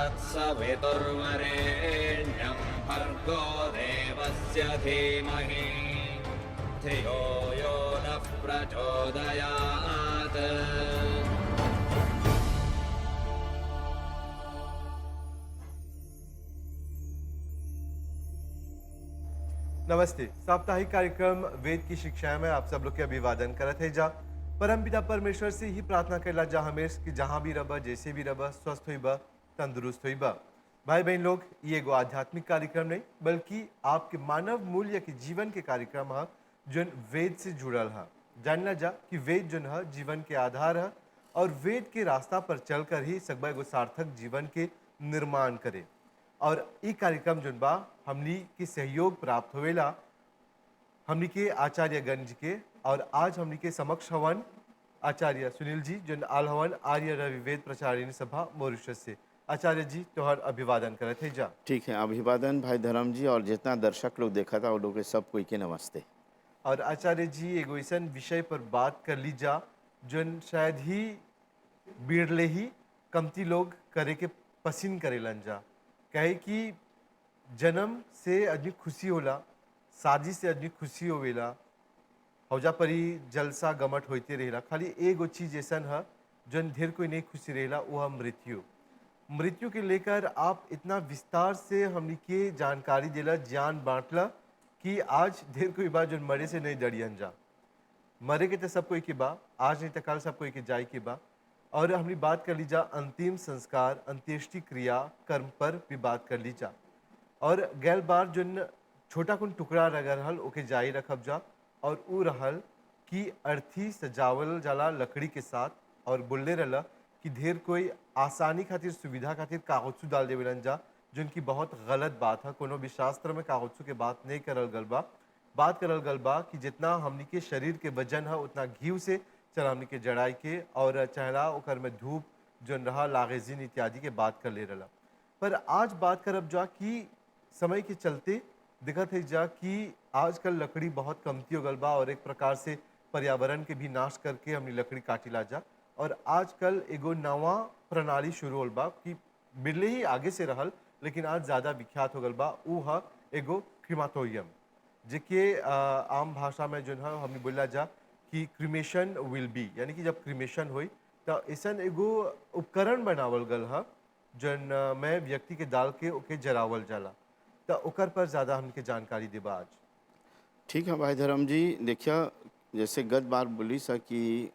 तत्सवितुर्वरेण्यं भर्गो देवस्य धीमहि धियो यो नः प्रचोदयात्। नमस्ते। साप्ताहिक कार्यक्रम वेद की शिक्षाएं में आप सब लोग के अभिवादन करत है जा। परम पिता परमेश्वर से ही प्रार्थना करला जा हमेश कि जहाँ भी रह जैसे भी रह स्वस्थ हुई तंदुरुस्त हुई। भाई बहन लोग, ये एगो आध्यात्मिक कार्यक्रम नहीं बल्कि आपके मानव मूल्य के जीवन के कार्यक्रम है जो वेद से जुड़ल है। जानला जा कि वेद जो है जीवन के आधार है और वेद के रास्ता पर चलकर ही सकबा एगो सार्थक जीवन के निर्माण करे। और ई कार्यक्रम जोन बा हमनी के सहयोग प्राप्त होवेला हमनी के आचार्य गंज के। और आज हमनी के समक्ष हवन आचार्य सुनील जी जो आल हवन आर्य रवि वेद प्रचारिणी सभा मॉरिशस से। आचार्य जी तोहर अभिवादन करत है जा। ठीक है, अभिवादन भाई धर्म जी और जितना दर्शक लोग देखा था वो लोग के सब कोई के नमस्ते। और आचार्य जी एगो ऐसन विषय पर बात कर ली जा जोन शायद ही बिरले ही कमती लोग करे के पसंद करेलन जा। कहे कि जन्म से आदमी खुशी होला, शादी से आदमी खुशी होवेला, हौजा परी जलसा गमट होते रहेला। खाली एगो चीज ऐसन है जन ढेर कोई नहीं खुशी रहेला, वो है मृत्यु। मृत्यु के लेकर आप इतना विस्तार से हमनी के जानकारी देला, ज्ञान बांटला कि आज ढेर कोई बा जो मरे से नहीं डरियन जा। मरे के तो सब कोई के बा, आज नहीं तो कल सब कोई के जाए के बा। और हमने बात कर ली जा अंतिम संस्कार अंत्येष्टि क्रिया कर्म पर भी बात कर ली जा। और गैल बार जो छोटा कुन टुकड़ा रह रहल ओके जारी रखब जा। और ऊ रहल कि अर्थी सजावल जाला लकड़ी के साथ। और बोलने रहला कि ढेर कोई आसानी खातिर सुविधा खातिर कागजू डाल देवेलन जा, जिनकी बहुत गलत बात है। कोनो भी शास्त्र में कागजू के बात नहीं करल गल बा। बात करल गल बा कि जितना हमनी के शरीर के वजन है उतना घीव से चला हमनी के जड़ाई के और चहला ओकर में धूप जोन रहा लागेजिन इत्यादि के बात कर ले रहा। पर आज बात करब जा कि समय के चलते दिखत है जा कि आजकल लकड़ी बहुत कमती हो गल बा और एक प्रकार से पर्यावरण के भी नाश करके हमनी लकड़ी काटिला जा। और आजकल एगो नवा प्रणाली शुरू होल बा कि बिरले ही आगे से रहल लेकिन आज ज़्यादा विख्यात हो गल बा। ऊ है एगो क्रीमाटोरियम, जेके आम भाषा में जो है हमने बोला जा कि क्रीमेशन विल बी, यानी कि जब क्रीमेशन हुई तो ऐसा एगो उपकरण बनावल गल है जन में व्यक्ति के डाल के ओके जरावल जाला। तो ओकर पर ज़्यादा हमके जानकारी देबा आज। ठीक है भाई धर्म जी, देखिए जैसे गत बार बोली सा कि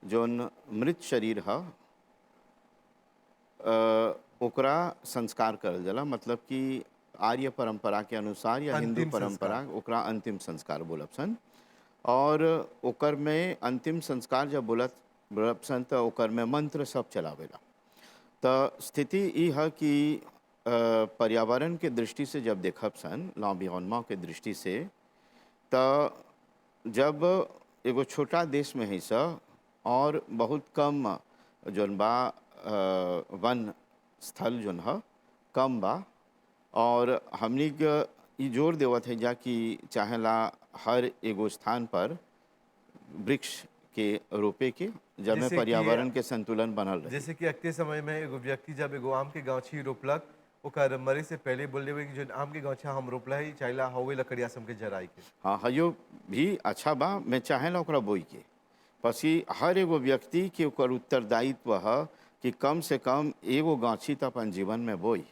जोन मृत शरीर है ओकरा संस्कार करल जाला, मतलब कि आर्य परंपरा के अनुसार या हिंदू परंपरा ओकरा अंतिम संस्कार बोलब सन। और ओकर में अंतिम संस्कार जब बोलब सन तो ओकर में मंत्र सब चलावेला। तो स्थिति ई है कि पर्यावरण के दृष्टि से जब देखब सन लॉन्विरोनमेंट के दृष्टि से, तो जब एगो छोटा देश में है सा और बहुत कम जोन बा वन स्थल जोन है कम बा। और हमनी के ई जोर देवत है जा कि चाहेला हर एगो स्थान पर वृक्ष के रोपे के जब में पर्यावरण के संतुलन बनल रहे। जैसे कि अगते समय में एगो व्यक्ति जब एगो आम के गाछी रोपलक ओकर मरे से पहले बोल देवे कि जो आम के गाछा हम रोपला है चाहेला हवे लकड़िया सम के जराई के। हाँ, हयो भी अच्छा बा, मैं चाहेला ओकरा बोई के। पसी हर एगो व्यक्ति के ओकर उत्तरदायित्व है कि कम से कम एगो गाछी तो अपन जीवन में बोई,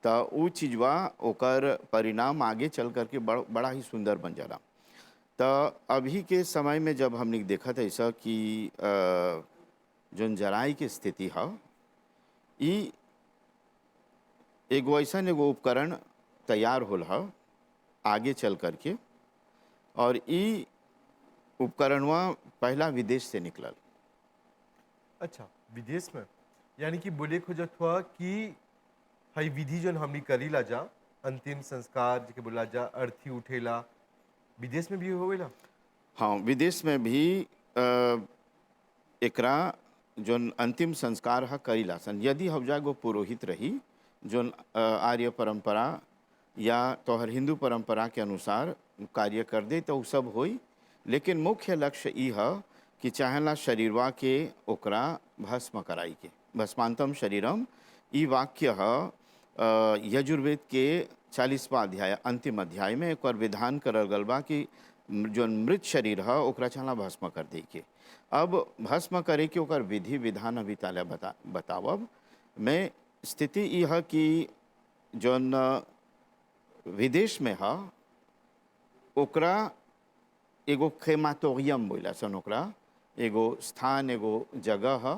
तो ऊ चीज़वा ओकर परिणाम आगे चल करके बड़ा ही सुंदर बन जाला। तो अभी के समय में जब हमने देखा था ऐसा कि जोन जराई की स्थिति है, ई एगो ऐसा एगो उपकरण तैयार होल है आगे चल करके। और ई उपकरणवा पहला विदेश से निकलल। अच्छा, विदेश में? यानी कि बोले खोजत हुआ कि हई विधि जो हमनी करीला जा अंतिम संस्कार जेके बोला जा अर्थी उठेला, विदेश में भी होवेला? हाँ, विदेश में भी एकरा जोन अंतिम संस्कार है करीला सन। यदि हवजा गो पुरोहित रही जोन आर्य परंपरा या तोहर हिंदू परंपरा के अनुसार कार्य कर दे तो सब होई। लेकिन मुख्य लक्ष्य ई है कि चाहेला शरीरवा के ओकरा भस्म कराई के, भस्मांतम शरीरम, ई वाक्य यजुर्वेद के 40वां अध्याय अंतिम अध्याय में एक और विधान करल गल बा कि जो मृत शरीर है ओकरा चला भस्म कर दे के। अब भस्म करे के ओकर विधि विधान अभी ताले बतावब मैं। स्थिति ई है कि जौन विदेश में है ओकरा एगो खेमाटोरियम बोला सन, ओकरा एगो स्थान एगो जगह है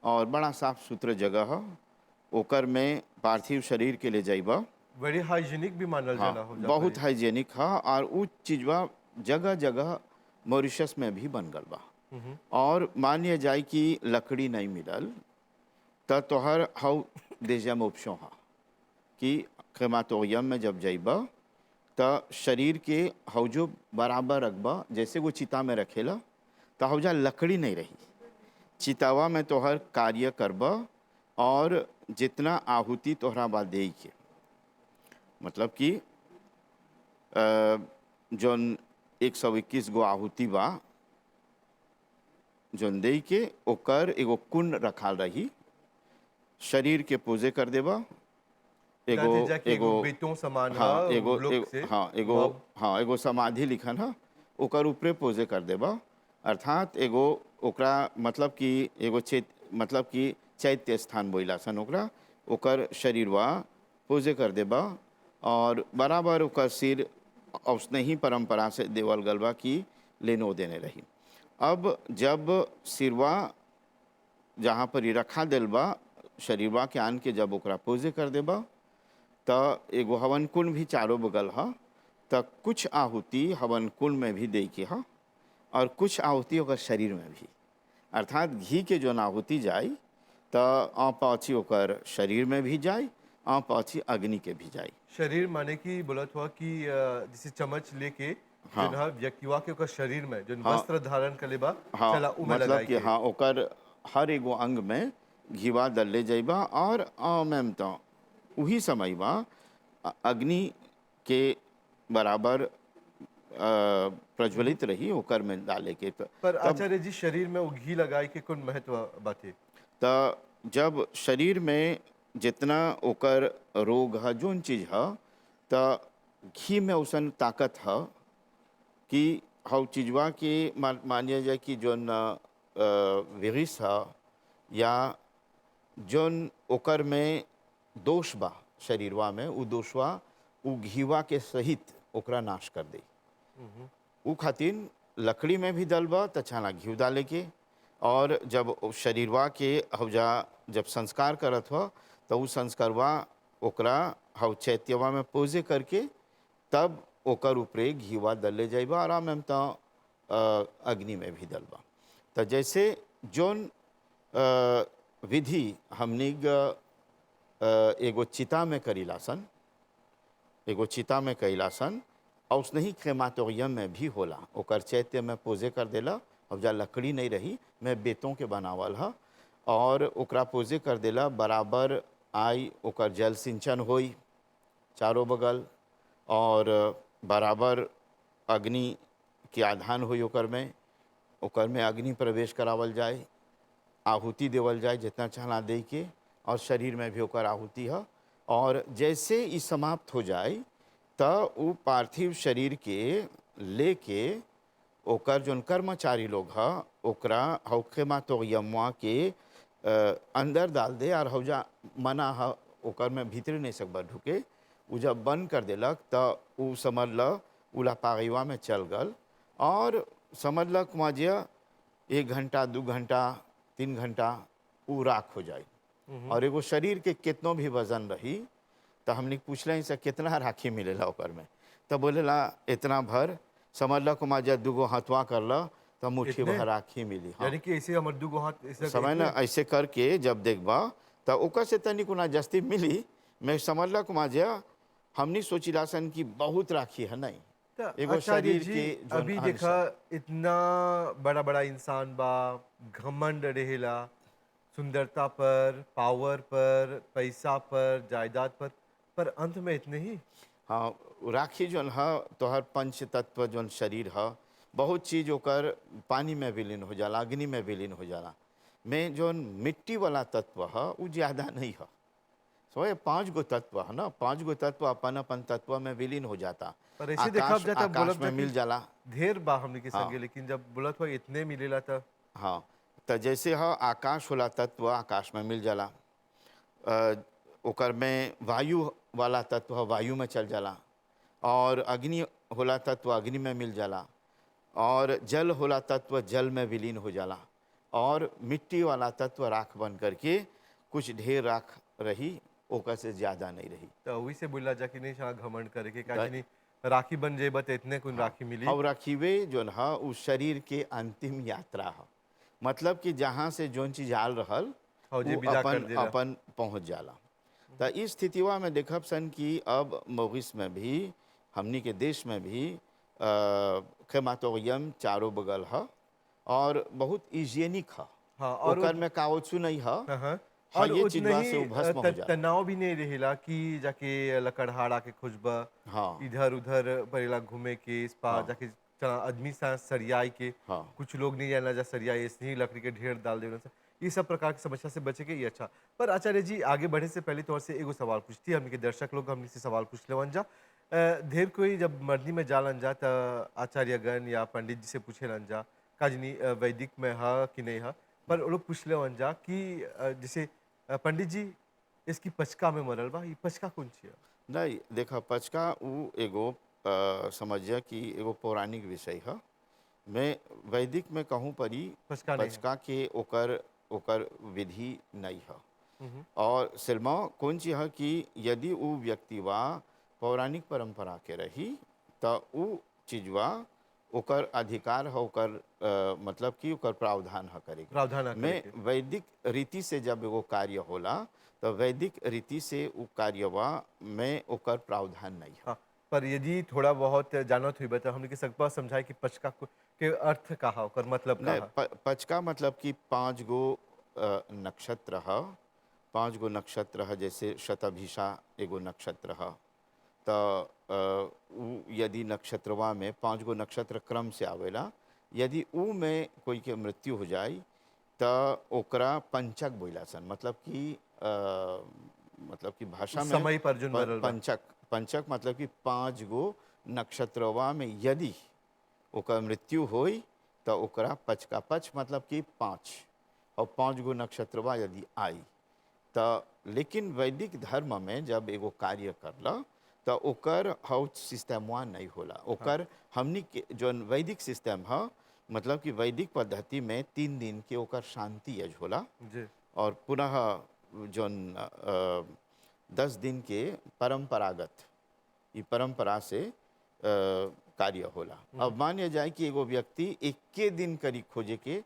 और बड़ा साफ सुथरा जगह है। ओकर में पार्थिव शरीर के ले जाइबा, वेरी हाइजीनिक भी मानल हाँ जाला हो जाता बहुत है। हाइजेनिक है और उ चीजवा जगह जगह मॉरिशस में भी बन गल बा। और मानिए जाए कि लकड़ी नहीं मिलल त तोहर हाउ देजम ऑप्शन है कि क्रेमाटोरियम में जब जाइबा त शरीर के हौजो बराबर रखबा, जैसे वो चिता में रखेला तो हौजा लकड़ी नहीं रही, चितावा में तोहर कार्य करबा और जितना आहुति तोहरा बा दे के, मतलब कि जौन 121 गो आहुति बा जौन दे के ओकर एगो कुंड रखाल रही, शरीर के पूजे कर देबा। एगो दादी जाके एगो बेटों समान हाँ है एगो लोग से हाँ एगो समाधि लिखन है ओकर ऊपरे पूजे कर देबा। अर्थात एगो ओकरा मतलब कि एगो मतलब कि चैत्य स्थान बोला सन ओकरा, ओकर शरीरवा पूजे कर देबा और बराबर ओकर सिर उसने ही परंपरा से देवल गलबा कि लेनो देने रही। अब जब सिरवा जहाँ पर ही रखा दिल बा शरीरवा के आन के जब ओकरा पूजे कर देबा त एगो हवन कुंड भी चारों बगल है, त कुछ आहुति हवन कुंड में भी दे के है और कुछ आहुति ओकर शरीर में भी। अर्थात घी के जो आहुति जाए त आ पाछी ओकर शरीर में भी जाए, आ पाछी अग्नि के भी जाए। शरीर माने कि बोलत हुआ कि जैसे चम्मच लेके हाँ। जन व्यक्तिवा के ओकर शरीर में जो हाँ। वस्त्र धारण करे बा हाँ चला उ में मतलब लगाई कि के। हाँ ओकर हर एगो अंग में घीवा दल्ले जाइबा और मैम तो वही समय बा अग्नि के बराबर प्रज्वलित रही ओकर में डाले के। पर आचार्य जी शरीर में वो घी लगाए के कौन महत्व बाते? त जब शरीर में जितना ओकर रोग है जोन चीज है त घी में उसन ताकत है कि हव चीजवा के मानिए जाए कि जोन विरिस है या जोन ओकर में दोष बा शरीरवा में उ दोषवा उ घीवा के सहित ओकरा नाश कर दे। उ खातिर लकड़ी में भी दलबा त छाना घी डाले के और जब शरीरवा के हवजा जब संस्कार करत हो तो उ संस्कारवा ओकरा हव चैत्यवा में पूजे करके तब ओकर ऊपरे घीवा दले जाइबा आराम में तो अग्नि में भी दलबा। तो जैसे जोन विधि हमने एगो चिता में करीलासन, एगो चिता में कईलासन और उसने ही क्रेमाटोरियम में भी होला, ओकर चैत्य में पूजे कर देला। अब जा लकड़ी नहीं रही मैं बेतों के बनावल है और ओकरा पूजे कर देला, बराबर आई ओकर जल सिंचन होई चारों बगल और बराबर अग्नि के आधान होई ओकर में अग्नि प्रवेश करावल जाए, आहुति देवल जाए जितना चाहना दे के और शरीर में भी ओकर आहुति है। और जैसे ये समाप्त हो जाए तो वो पार्थिव शरीर के लेके ओकर जोन कर्मचारी लोग है ओकरा क्रेमाटोरियमवा के अंदर डाल दे और हौजा मना है ओकर में भीतर नहीं सकबा ढुके। उ जब बंद कर देलक तो उ समझ ल उला पागीवा में चल गल और समझ ल कुमाजिया 1 घंटा 2 घंटा 3 घंटा उ राख हो जाए। और एगो शरीर के कितनो भी वजन रही तो हमने पूछल से कितना राखी मिलेला ओकर में, तो बोलेला इतना भर, समझ ल कुमाजिया 2 गो हथवा कर ल तो मुट्ठी भर राखी मिली। हाँ यानी कि ऐसे हमर 2 गो हाथ ऐसे समय न ऐसे करके जब देखबा तो ओकर से तनी कुना जस्ती मिली। मैं समझ ल कुमाजिया हमनी सोचिलासन कि बहुत राखी है नहीं एगो आचार्य शरीर जी के जोन अभी अंश देखा इतना बड़ा बड़ा इंसान बा, घमंड रहेला सुंदरता पर, पावर पर, पैसा पर, जायदाद पर अंत में इतने ही। हाँ राखी जोन है तोहर पंच तत्व जोन शरीर है बहुत चीज ओकर पानी में विलीन हो जाला, अग्नि में विलीन हो जाला। में जोन मिट्टी वाला तत्व है वो ज़्यादा नहीं है, सो ये 5 गो तत्व है ना, 5 गो तत्व अपन अपन तत्व में विलीन हो जाता। पर ऐसे देखा आकाश जाता आकाश बोलब में जा मिल कि जाला। ढेर बा हमने के हाँ संगे, लेकिन जब बोलत हो इतने मिलेला था। हाँ, तो जैसे ह आकाश होला तत्व आकाश में मिल जाला। अ, ओकर में वायु वाला तत्व ह, वायु में चल जाला। और अग्नि होला तत्व अग्नि में मिल जाला। और जल होला तत्व जल में विलीन हो जाला। और मिट्टी वाला तत्व राख बन करके कुछ ढेर राख रही, ओकर से ज़्यादा नहीं रही। तो वही से बोला जा कि नहीं हाँ घमंड करे के त काहे नहीं राखी बन जेबा तो इतने कुन हाँ, राखी मिली। और रखीवे जोन ह उस शरीर के अंतिम यात्रा ह। मतलब कि जहाँ से जोन चीज आल रहल और जे वो विदा कर अपन देला। अपन पहुँच जाला। तो इस स्थितिवा में देखब सन कि अब मोगिस में भी, हमनी के देश में भी क्रेमाटोरियम चारों बगल ह और बहुत इजिनिक ह। हाँ और ओकर में काओचू नहीं ह। हाँ हाँ हाँ, और ये उतना चीजवा ही से वो भस्म हो जाला। तनाव भी नहीं रहेला कि जाके लकड़हाड़ा के खोजबा हाँ इधर उधर परेला घूमे के इस पार हाँ जाके आदमी सा सरियाई के हाँ कुछ लोग नहीं जाना जा सरियाई ऐसे ही लकड़ी के ढेर डाल देना से ये सब प्रकार की समस्या से बचे के ये अच्छा। पर आचार्य जी आगे बढ़े से पहले तौर से एगो सवाल पूछती हमने के दर्शक लोग हमने से सवाल पूछ लेवन जा। ढेर कोई जब मर्दी में जालन जा त आचार्यगण या पंडित जी से पूछेलन जा काजनी वैदिक में हा कि नहीं हा। पर वो लोग पूछ लेवन जा कि जैसे पंडित जी इसकी पचका में मरल बा, ये पचका कौन ची है? नहीं देखा, पचका उ एगो समझिए कि एगो पौराणिक विषय है। मैं वैदिक में कहूँ परी पचका नहीं है। पचका के ओकर ओकर विधि नहीं है। हम्म, और सिल्मा कौन चीज है कि यदि वो व्यक्तिवा पौराणिक परंपरा के रही तो उ चीजवा ओकर अधिकार है, ओकर मतलब कि ओकर प्रावधान है करेगी। प्रावधान ना करे मैं के। वैदिक रीति से जब एगो कार्य होला तो वैदिक रीति से उ कार्यवा में ओकर प्रावधान नहीं है। हाँ पर यदि थोड़ा बहुत जानत हुई बता हमने के सकपा समझाए कि पचका के अर्थ का हा ओकर मतलब का नहीं हा। पचका मतलब कि 5 गो नक्षत्र है। 5 गो नक्षत्र है, जैसे शतभिषा एगो नक्षत्र है। तो यदि नक्षत्रवा में 5 गो नक्षत्र क्रम से आवेला, यदि ऊ में कोई के मृत्यु हो जाए तो ओकरा पंचक बोला सन। मतलब कि भाषा उस में समय पर जोन मरल बा। पंचक पंचक मतलब कि 5 गो नक्षत्रवा में यदि ओकर मृत्यु होई तो ओकरा पचका। पच मतलब कि 5 और 5 गो नक्षत्रवा यदि आई तो। लेकिन वैदिक धर्म में जब एगो कार्य करला तो ओकर हाउ सिस्टमवा नहीं होला। हाँ ओकर हमनी के जोन वैदिक सिस्टम है, मतलब कि वैदिक पद्धति में 3 दिन के ओकर शांति यज होला। जी और पुनः जोन 10 दिन के परंपरागत ये परंपरा से कार्य होला। अब मानिए जाए कि एगो व्यक्ति 21 दिन करी खोजे के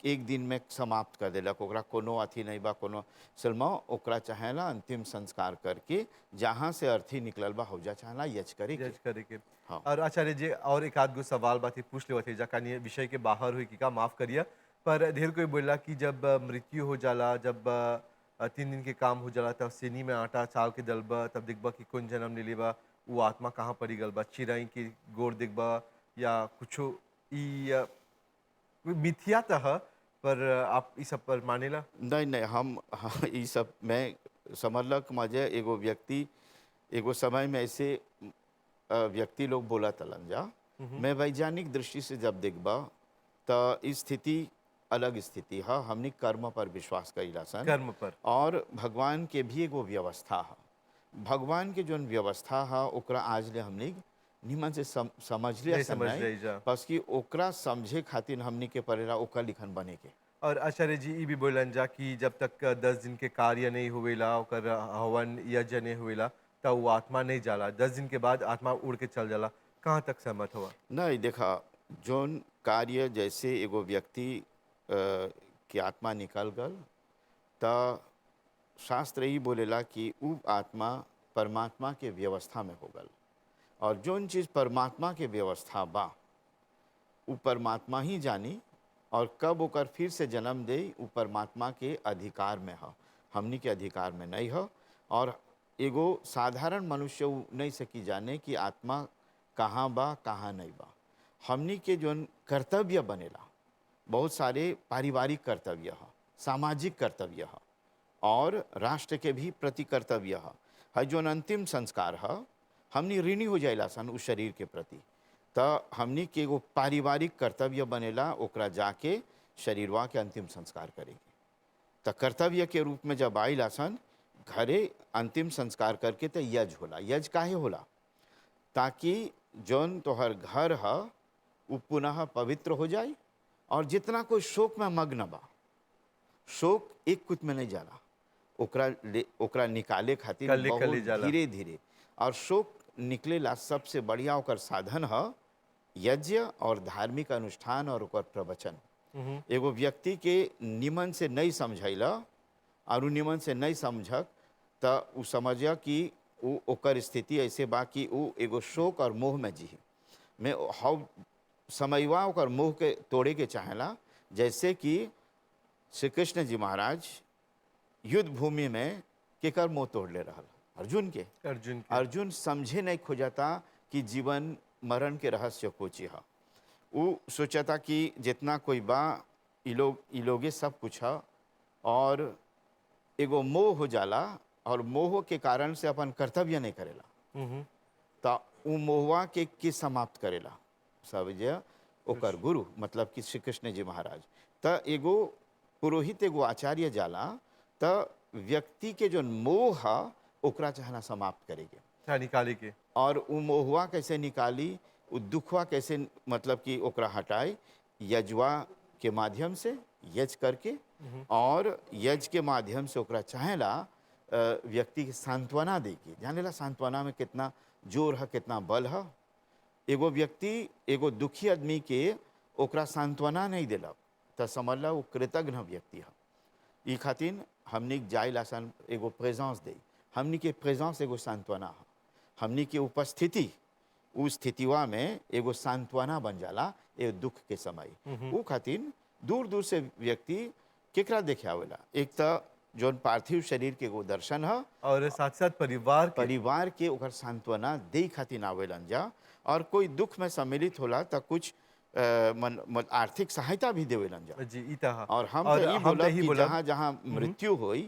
एक दिन में समाप्त कर देलक, ओकरा कोनो अथी नहीं बा, कोनो सलमा ओकरा चाहेला अंतिम संस्कार करके जहाँ से अर्थी निकलल बा हौजा चाहेला यज करे के। जज करे के। हाँ और आचार्य जी और एक आध गो सवाल बात पूछ ले थे जाकानी विषय के बाहर हुई कि का माफ करिए। पर ढेर कोई बोला कि जब मृत्यु हो जाला, जब 3 दिन के काम हो जाला तब सेनी में आटा चाल के दलबा तब देखबा कि कौन जन्म ले लेबा वो आत्मा कहाँ पड़ी गल बा, चिराई की गोर देखबा या कुछो ई मिथिया तो है। पर आप इस सब पर मानेला? नहीं नहीं हम हाँ, ये सब मैं समझलक मजे एगो व्यक्ति एगो समय में ऐसे व्यक्ति लोग बोला तलन जा। मैं वैज्ञानिक दृष्टि से जब देखबा तो स्थिति अलग स्थिति है। हमनी कर्म पर विश्वास कईला सन कर्म पर। और भगवान के भी एगो व्यवस्था है। भगवान के जोन व्यवस्था है ओकरा आज ले हमनी निमन से समझ लिया नहीं सन समझ नहीं, रही जा। बस कि ओकरा समझे खातिर हमनी के पड़ेला ओकर लिखन बने के। और आचार्य जी ई भी बोलन जा कि जब तक 10 दिन के कार्य नहीं हुएला ओकर हवन यज्ञ नहीं हुएला तब वो आत्मा नहीं जाला, 10 दिन के बाद आत्मा उड़ के चल जाला। कहाँ तक सहमत हुआ? नहीं देखा, जोन कार्य जैसे एगो व्यक्ति की आत्मा निकल गल तो शास्त्र ही बोलेला कि उ आत्मा परमात्मा के व्यवस्था में हो गल। और जोन चीज़ परमात्मा के व्यवस्था बा उ परमात्मा ही जानी। और कब ओकर फिर से जन्म दे उ परमात्मा के अधिकार में है, हमनी के अधिकार में नहीं है। और एगो साधारण मनुष्य उ नहीं सकी जाने कि आत्मा कहाँ बा कहाँ नहीं बा। हमनी के जोन कर्तव्य बनेला बहुत सारे पारिवारिक कर्तव्य है, सामाजिक कर्तव्य है। और राष्ट्र के भी प्रति कर्तव्य है जो अंतिम संस्कार है। हमनी ऋणी हो जाइला सन उस शरीर के प्रति, त हमनी के एगो पारिवारिक कर्तव्य बनेला ओकरा जाके शरीरवा के अंतिम संस्कार करेगी। त कर्तव्य के रूप में जब आइला सन घरे अंतिम संस्कार करके तो यज होला। यज काहे होला? ताकि जौन तोहर घर है वो पुनः पवित्र हो जाए, और जितना कोई शोक में मग्न बा, शोक एक कुछ में नहीं जाला, ओकरा निकाले खातिर कली बहुत कली जाला। धीरे धीरे, और शोक निकलेला सबसे बढ़िया ओकर साधन है यज्ञ और धार्मिक अनुष्ठान और ओकर प्रवचन। एगो व्यक्ति के निमन से नहीं समझैला और उ निमन से नहीं समझक त उ समझ कि उ ओकर स्थिति ऐसे बा कि उ एगो शोक और मोह में जी में हाउ समयवा ओकर मोह के तोड़े के चाहेला। जैसे कि श्री कृष्ण जी महाराज युद्ध भूमि में केकर मोह तोड़ ले रहल? अर्जुन के। अर्जुन समझे नहीं खोजता कि जीवन मरण के रहस्य कोची है। वो सोचता कि जितना कोई बा ई लोगे सब कुछ है, और एगो मोह हो जाला, और मोह के कारण से अपन कर्तव्य नहीं करेला। तो उ मोहवा के समाप्त करेला सब जे ओकर गुरु, मतलब कि श्री कृष्ण जी महाराज। त एगो पुरोहित एगो आचार्य जाला त व्यक्ति के जो मोह है ओकरा चाहना समाप्त करेगे, निकाली के, और उ मोहवा कैसे निकाली, उ दुखवा कैसे मतलब कि ओकरा हटाए, यजवा के माध्यम से यज करके, और यज के माध्यम से ओकरा चाहेला व्यक्ति के सांत्वना देगी। जानेला सांत्वना में कितना जोर है, कितना बल है। एगो व्यक्ति एगो दुखी आदमी के ओकरा सांत्वना नहीं दिलक तो समझला वो कृतज्ञ व्यक्ति है। ई खातिर हमनी जाइला सन एगो प्रेजेंस दे, हमनी के प्रेजेंस एगो सांत्वना है। हमनी के उपस्थिति उस स्थितिवा में एगो सांत्वना बन जाला ए दुख के समय। वो खातिर दूर दूर से व्यक्ति केकरा देखे आवेला, एक तो जौन पार्थिव शरीर के एगो दर्शन है, और साथ साथ परिवार के ओकर सांत्वना दे खातिर आवेलन जा। और कोई दुख में सम्मिलित होला तो कुछ आर्थिक सहायता भी देवेलन जा जी। इता और हम तो ई बोलब कि जहाँ जहाँ मृत्यु होई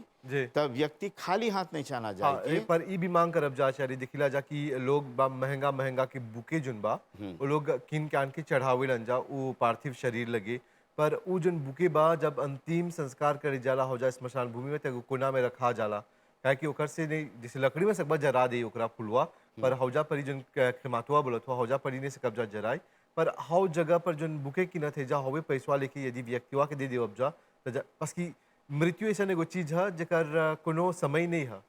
तब व्यक्ति खाली हाथ नहीं जाना जाए। पर ई भी मांग करब जा चारी दिखिला जा कि लोग बा महंगा महंगा के बुके जुन बा वो लोग किन कान के चढ़ावेलन जा वो पार्थिव शरीर लगे। पर उ जन बुके बा जब अंतिम संस्कार करे जाला हो जाए स्मशान भूमि में तो कोना में रखा जाला, काहे कि ओकर से नहीं जैसे लकड़ी में सकबा जरा दे ओकरा फुलवा, पर हौजा परी जन खेमातुआ बोलत हुआ हौजा परी ने से कब्जा जराई। पर हाउ जगह पर जन बुके की न थे जा होवे पैसवा लेके यदि व्यक्तिवा के दे देव जा तो बस की मृत्यु ऐसा एगो चीज है जकर कोनो समय नहीं है,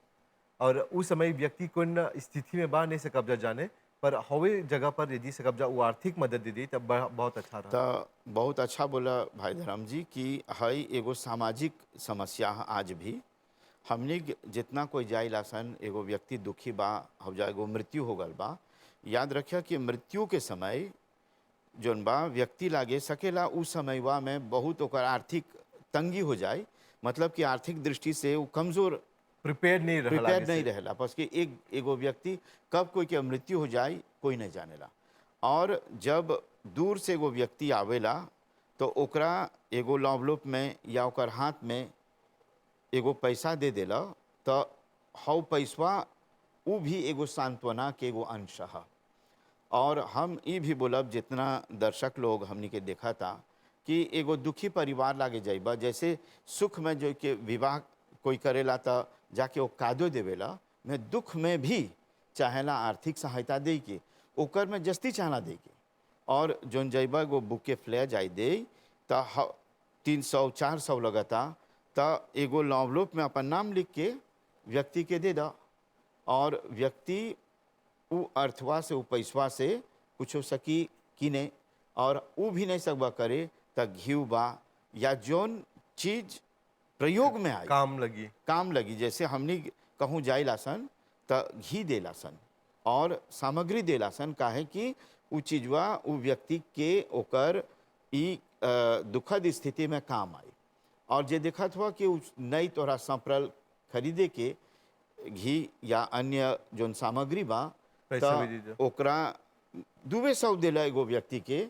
और उस समय व्यक्ति कौन स्थिति में बा नहीं से कब्जा जाने। पर हवे जगह पर यदि से कब्जा वो आर्थिक मदद दे दी तब बहुत अच्छा रहा। तो बहुत अच्छा बोला भाई धर्म जी कि हई एगो सामाजिक समस्या है। आज भी हमने जितना कोई जाइला सन एगो व्यक्ति दुखी बा हो जा एगो मृत्यु हो गल बा, याद रखिया कि मृत्यु के समय जोन बा व्यक्ति लागे सकेला उस समयवा में बहुत ओकर आर्थिक तंगी हो जाए, मतलब कि आर्थिक दृष्टि से वो कमजोर प्रिपेयर्ड नहीं रहेला। बस कि एगो व्यक्ति कब कोई के मृत्यु हो जाए कोई नहीं जानेला। और जब दूर से एगो व्यक्ति आवेला तो ओकरा एगो लॉन्वलॉप में या ओकर हाथ में एगो पैसा दे देला तो हौ पैसवा वो भी एगो सांत्वना के एगो अंश है। और हम ये भी बोलब जितना दर्शक लोग हमनी के देखा था कि एगो दुखी परिवार लागे जाइबा, जैसे सुख में जो के विवाह कोई करेला तो जाके वो कादो देवेला, मैं दुख में भी चाहेला आर्थिक सहायता दे के ओकर में जस्ती चाहना दे के। और जोन जाइबा एगो बुके फ्ले जाए दे तो 300-400 लगता तो एगो लॉन्वलॉप में अपन नाम लिख के व्यक्ति के दे दा, और व्यक्ति उ अर्थवा से उ पैसवा से कुछ सकी किने, और उ भी नहीं सकबा करे तो घीव बा या जोन चीज प्रयोग में आई काम लगी जैसे हमनी कहूँ जाए लासन तो घी दे लासन और सामग्री दे लासन, काहे कि उ चीजवा उ व्यक्ति के ओकर ई दुखद स्थिति में काम आई। और जे देखत हुआ कि नहीं तोरा संप्रल खरीदे के घी या अन्य जोन सामग्री बा तो ओकरा 200 देला एगो व्यक्ति के,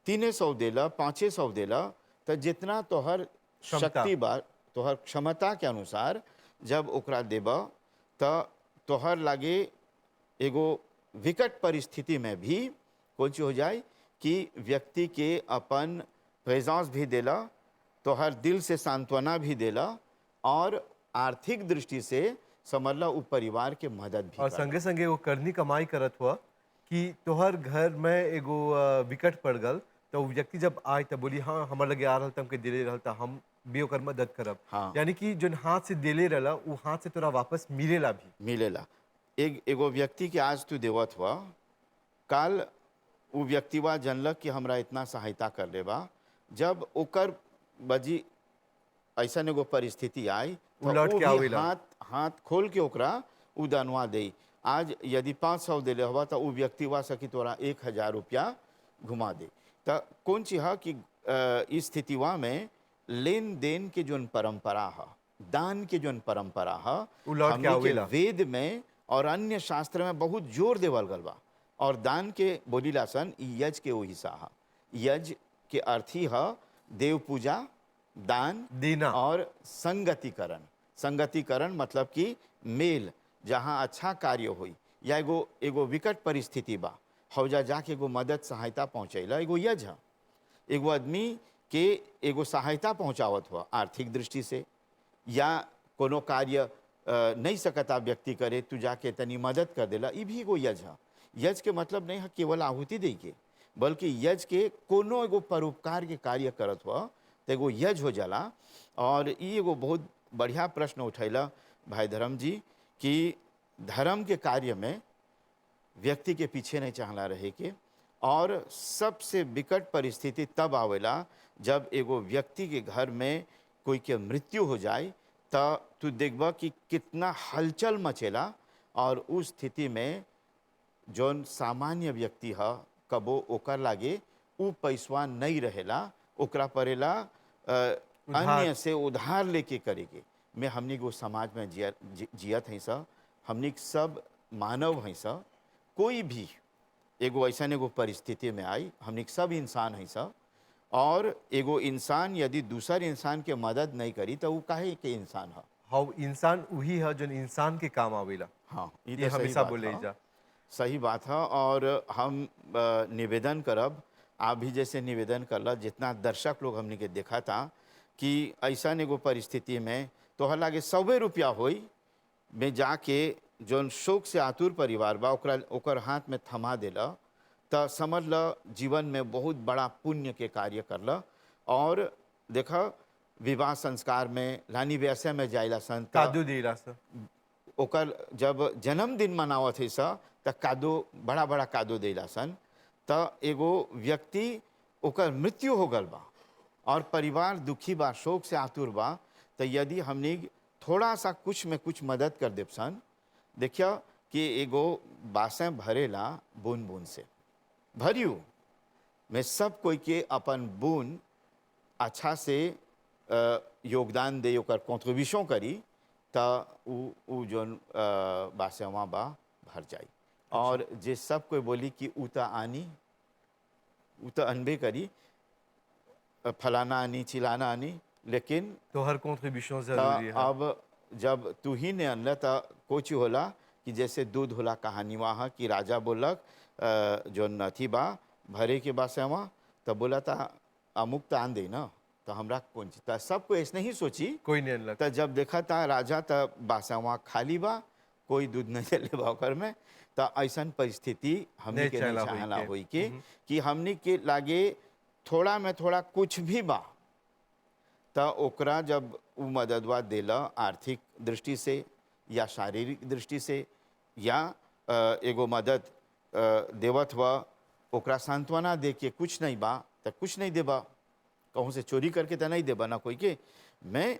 300 देला, 500 देला, तो जितना तोहर शक्ति बा तोहर क्षमता के अनुसार जब ओकरा देब त तोहर लागे एगो विकट परिस्थिति में भी कौन चीज हो जाए कि व्यक्ति के अपन प्रेजेंस भी देला, तोहर दिल से सांत्वना भी देला और आर्थिक दृष्टि से समझ ला उ परिवार के मदद भी और करला। संगे संगे वो करनी कमाई करत हुआ कि तोहर घर में एगो विकट पड़ गल, तो वो व्यक्ति जब आए तब बोली हाँ हमारे लगे आ रहल त हमके दिले रहल त हम भी ओकर मदद करब। हाँ। यानी कि जो हाथ से दिले रहला वो हाथ से तोरा वापस मिलेला भी। मिलेला। एगो व्यक्ति के आज तू देवत हुआ, काल उ व्यक्तिवा जनलक कि हमरा इतना सहायता कर लेबा, जब ओकर बजी ऐसा एगो परिस्थिति आई उ लौट उ के भी आवेला। हाथ खोल के ओकरा उ दनवा दे। आज यदि 500 देले हुआ तो उ व्यक्तिवा सकी तोरा 1000 रुपया घुमा दे। तो कौन चीज है कि इस स्थितिवा में लेन देन के जोन परंपरा है, दान के जोन परंपरा है, उ लौट के हमनी के आवेला। वेद में और अन्य शास्त्र में बहुत जोर देवल गल बा। और दान के बोलीला सन यज के वो हिस्सा है। यज के अर्थ ही है देव पूजा, दान देना। और संगतिकरण। संगतिकरण मतलब कि मेल, जहाँ अच्छा कार्य होई या एगो विकट परिस्थिति बा, हौजा जाके एगो मदद सहायता पहुँचैला, एगो यज है। एगो आदमी के एगो सहायता पहुँचावत हुआ आर्थिक दृष्टि से, या कोनो कार्य नहीं सकता व्यक्ति करे, तू जाके तनी मदद कर देला, ये भी एगो यज है। यज के मतलब नहीं है केवल आहुति दे के, बल्कि यज के कोनो एगो परोपकार के कार्य करत हुआ तो एगो यज हो जाला। और ये एगो बहुत बढ़िया प्रश्न उठैला भाई धर्म जी कि धर्म के कार्य में व्यक्ति के पीछे नहीं चाहला रहे के, और सबसे विकट परिस्थिति तब आवेला जब एगो व्यक्ति के घर में कोई के मृत्यु हो जाए, तो तू देखबा कि कितना हलचल मचेला। और उस स्थिति में जौन सामान्य व्यक्ति है कबो ओकर लागे उ पैसवा नहीं रहेला, ओकरा पड़ेला अन्य से उधार लेके करेगे। मैं हमनी को समाज में जियत है सा, हमनी सब मानव है सा, कोई भी एगो ऐसा एगो परिस्थिति में आई, हमनी सब इंसान है सा। और एगो इंसान यदि दूसर इंसान के मदद नहीं करी तो वो काहे के इंसान है? हाँ, इंसान वही है जो इंसान के काम आवेला। हाँ, ये तो सही हमेशा बात बोले है। जा। सही बात है। और हम निवेदन करब, आप भी जैसे निवेदन करला, जितना दर्शक लोग हमने के देखा था कि ऐसा एगो परिस्थिति में तोहर लागे 100 रुपया होई में जाके जौन शोक से आतुर परिवार बा ओकर हाथ में थमा देला, तो समझ ल जीवन में बहुत बड़ा पुण्य के कार्य करला। और देखा विवाह संस्कार में लानी व्यवसाय में जाइला सन कादू देला सा। ओकर जब जन्मदिन मनावत है सा त कादो बड़ा बड़ा कादो देला सन, त एगो व्यक्ति ओकर मृत्यु हो गल बा और परिवार दुखी बा, शोक से आतुर बा, तो यदि हमने थोड़ा सा कुछ में कुछ मदद कर देव सन, देखिया कि एगो बासें भरेला बूंद बूंद से भरियो में सब कोई के अपन बूंद अच्छा से योगदान दे, ओकर कॉन्ट्रीब्यूशन करी, तो उ जोन बासेवा बा भर जाई। और जे सब कोई बोली कि उ त आनी, उ त अनबे करी, फलाना आनी चिलाना आनी, लेकिन तो हर कॉन्ट्रीब्यूशन जरूरी है। अब जब तू ही ने अनल तो कुछ होला कि जैसे दूध होला कहानी वहाँ कि राजा बोलक जो नथी बा भरे के बा से वहाँ, तो बोला था अमुक तो आन दे ना, तो हमरा कौन चीज सबको ऐसे नहीं सोची, कोई नहीं अनलक। तो जब देखा था राजा तो बासवा खाली बा, कोई दूध नहीं चले बा ओकर में, तो ऐसा परिस्थिति हमने के नहीं चाहला होई के कि हमने के लागे थोड़ा में थोड़ा कुछ भी बा, तो ओकरा जब उ मददवा देला आर्थिक दृष्टि से या शारीरिक दृष्टि से, या एगो मदद देवत हुआ, ओकरा सांत्वना दे के कुछ नहीं बा तो कुछ नहीं देबा, कहूँ से चोरी करके तो नहीं देबा ना कोई के। मैं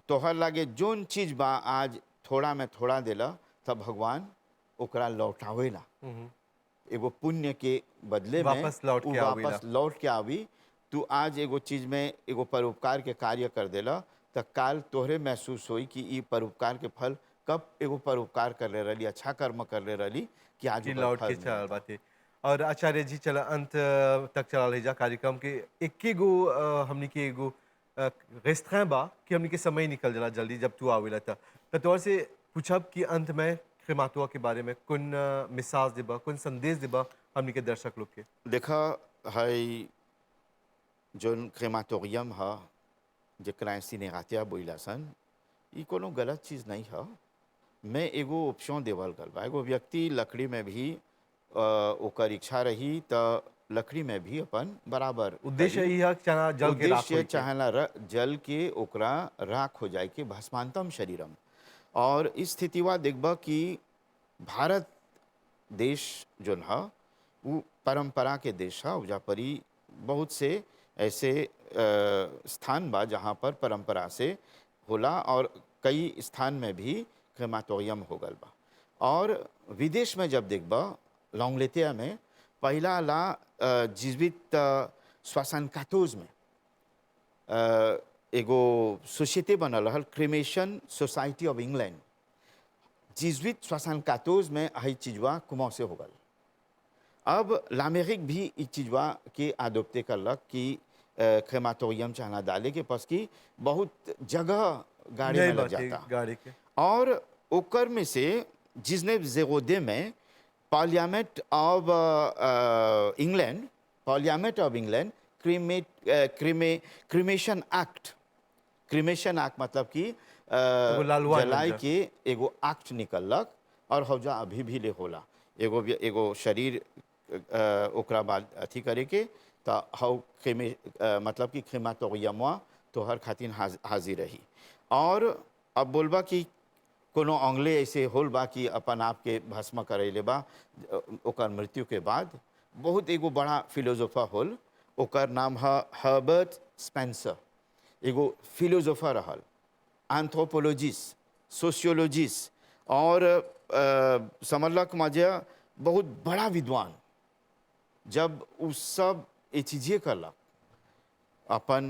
तोहर लागे जोन चीज बा आज थोड़ा में थोड़ा देला, तब भगवान ओकरा लौटावेला एगो पुण्य के बदले में, वापस लौट के आवी। तू आज एगो चीज में एगो परोपकार के कार्य कर देला, तो काल तोहरे महसूस होई कि ई परोपकार के फल कब एगो परोपकार कर ले रही, अच्छा कर्म कर ले रही कि आज लौट के चल बाते। और आचार्य जी चला अंत तक चला ले जा कार्यक्रम के। एक गो हमने के एगो रेस्ट्रें बा कि हमनी के समय निकल जाला जल्दी जब तू आवेला था तो तोर से पूछब कि अंत में क्रेमातुआ के बारे में कौन मिसाज देबा कौन संदेश देबा हमनी के दर्शक लोग के। देखा है जोन क्रेमाटोरियम है जकरा सिनेगातिया बोला सन ये कोनो गलत चीज़ नहीं है। मैं एगो ऑप्शन देवल गल बा एगो व्यक्ति लकड़ी में भी ओकर इच्छा रही तो लकड़ी में भी अपन बराबर उद्देश्य यही है कि चाहे जल के राख उद्देश्य होई के। चाहेला जल के ओकरा राख हो जाए के भस्मांतम शरीरम। और इस स्थितिवा देखबा कि भारत देश जोन है वो परंपरा के देश है उजा परी बहुत से ऐसे स्थान बा जहाँ पर परंपरा से होला और कई स्थान में भी क्रेमाटोरियम हो गल बा। और विदेश में जब देखबा लॉन्गलेटिया में पहला ला जिजवित श्वसन कातोज में एगो सोसाइटी बनल हल क्रीमेशन सोसाइटी ऑफ इंग्लैंड जिजवित श्वसन कातोज में हई चीजवा कुमां से हो गल। अब लामेरिक भी इस चीजवा के आदोप्ते करलक कि क्रेमाटोरियम चाहना डाले के पास की बहुत जगह गाड़ी में लग जाता गाड़ी के। और ओकर में से जिसने जेरोदे में parliament of England cremation act मतलब कि जलाई के एगो एक्ट निकलक और हौजा अभी भी ले होला एगो शरीर ओकरा बाद अथी करे के तो हौ मतलब कि क्रेमाटोरियमवा तोहर खातिर हाजिर रही। और अब बोलबा कि कोनो अंग्ले ऐसे होल बा कि अपन आप के भस्म करैले बा ओकर मृत्यु के बाद बहुत एगो बड़ा फिलोसोफर होल ओकर नाम है हर्बर्ट स्पेंसर। एगो फिलोसोफर रहल एंथ्रोपोलॉजिस्ट सोशियोलॉजिस्ट और समझलक मजे बहुत बड़ा विद्वान। जब उ सब ये चीज़ें करलक अपन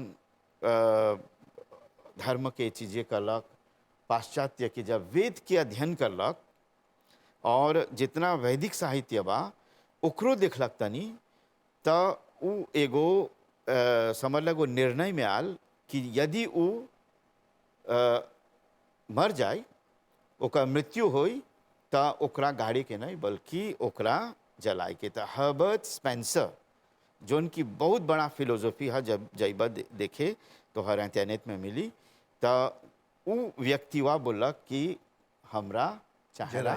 धर्म के चीज़ें करलक पाश्चात्य के जब वेद के अध्ययन करलक और जितना वैदिक साहित्य बा ओकरो देखलक तनी तो उ एगो समझलक वो निर्णय में आल कि यदि उ मर जाए ओकर मृत्यु होई तो ओकरा गाड़ी के नहीं बल्कि ओकरा जलाए के। तो हर्बर्ट स्पेंसर जोन की बहुत बड़ा फिलोसफी है जब जैबा देखे तो हर इंटरनेट में मिली तो उ व्यक्तिवा बोलक कि हमरा चाहेला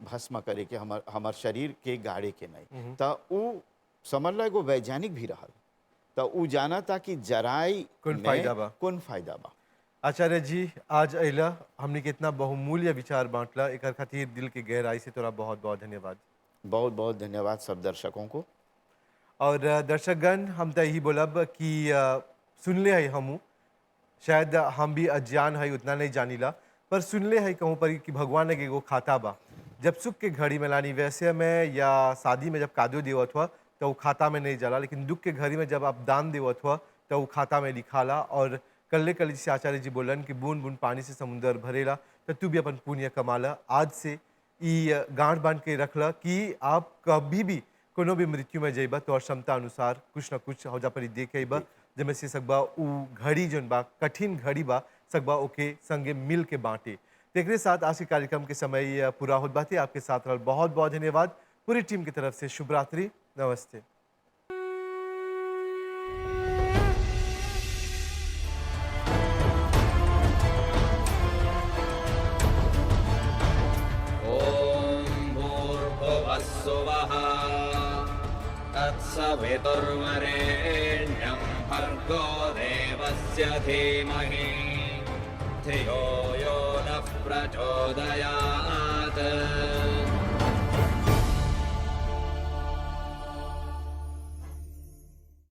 भस्म करे के हमर शरीर के गाड़े के नहीं। तो उ समझ लो एगो वैज्ञानिक भी रहल तो उ जाना था कि जराई कौन फायदा बा। आचार्य जी आज अला हमने के इतना बहुमूल्य विचार बांटला एक खातिर दिल की गहराई से तोरा बहुत बहुत धन्यवाद। बहुत बहुत धन्यवाद सब दर्शकों को। और दर्शकगण हम तो यही बोलब कि सुनले है हमू शायद हम भी अज्ञान है उतना नहीं जानीला पर सुनले है कहूँ पर कि भगवान के एगो खाता बा जब सुख के घड़ी में लानी वैसे में या शादी में जब कादो देवत हुआ तो वो खाता में नहीं जाला लेकिन दुख के घड़ी में जब आप दान देवत हुआ तो वो खाता में लिखाला। और कल्ले कल्ले जिसे आचार्य जी बोलन कि बूंद बूंद पानी से समुंदर भरेला तो तू भी अपन पुण्य कमाला। आज से ये गांठ बांध के रखला कि आप कभी भी कोनो भी मृत्यु में जेबा तो क्षमता अनुसार कुछ न कुछ हौजा पर देखे बा जब से सकबा उ घड़ी जोन बा कठिन घड़ी बा सकबा ओके संगे मिल के बांटे। देखने साथ आज के कार्यक्रम के समय पूरा होत बाते आपके साथ रहल बहुत बहुत धन्यवाद पूरी टीम की तरफ से शुभ रात्रि नमस्ते। तत्सवितुर्वरेण्यं भर्गो देवस्य धीमहि धियो यो नः प्रचोदयात्।